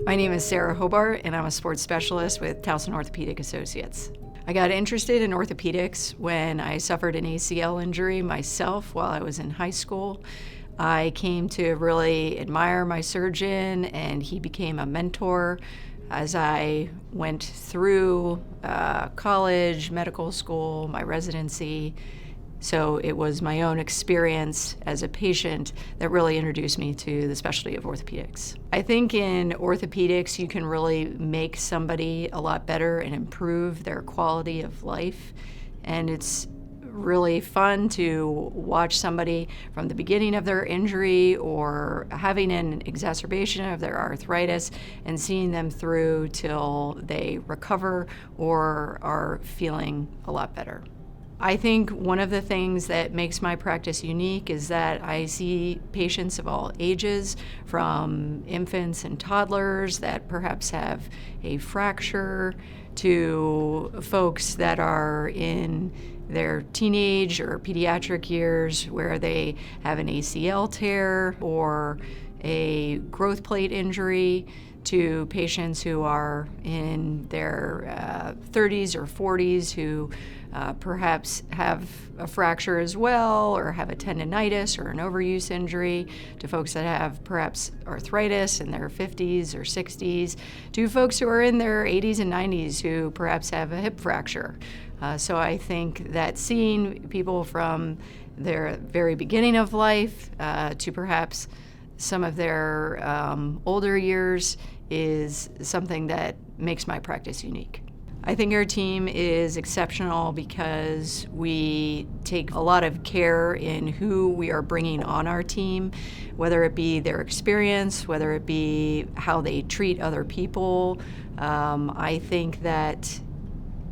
My name is Sarah Hobart, and I'm a sports specialist with Towson Orthopaedic Associates. I got interested in orthopedics when I suffered an ACL injury myself while I was in high school. I came to really admire my surgeon, and he became a mentor as I went through college, medical school, my residency. So it was my own experience as a patient that really introduced me to the specialty of orthopedics. I think in orthopedics you can really make somebody a lot better and improve their quality of life. And it's really fun to watch somebody from the beginning of their injury or having an exacerbation of their arthritis and seeing them through till they recover or are feeling a lot better. I think one of the things that makes my practice unique is that I see patients of all ages, from infants and toddlers that perhaps have a fracture to folks that are in their teenage or pediatric years where they have an ACL tear or a growth plate injury, to patients who are in their 30s or 40s who perhaps have a fracture as well or have a tendonitis or an overuse injury, to folks that have perhaps arthritis in their 50s or 60s, to folks who are in their 80s and 90s who perhaps have a hip fracture. So I think that seeing people from their very beginning of life to perhaps some of their older years is something that makes my practice unique. I think our team is exceptional because we take a lot of care in who we are bringing on our team, whether it be their experience, whether it be how they treat other people. I think that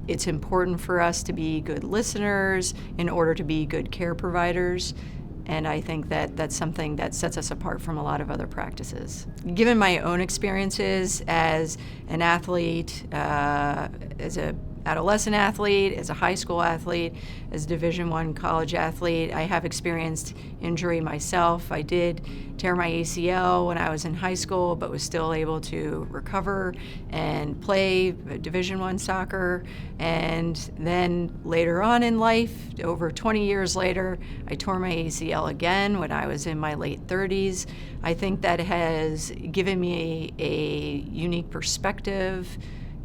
it's important for us to be good listeners in order to be good care providers. And I think that that's something that sets us apart from a lot of other practices. Given my own experiences as an athlete, as an adolescent athlete, as a high school athlete, as a Division I college athlete, I have experienced injury myself. I did tear my ACL when I was in high school, but was still able to recover and play Division I soccer. And then later on in life, over 20 years later, I tore my ACL again when I was in my late 30s. I think that has given me a unique perspective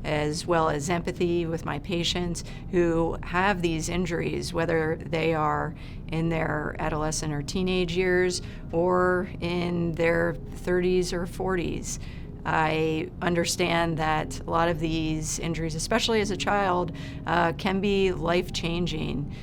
as well as empathy with my patients who have these injuries, whether they are in their adolescent or teenage years or in their 30s or 40s. I understand that a lot of these injuries, especially as a child, can be life-changing.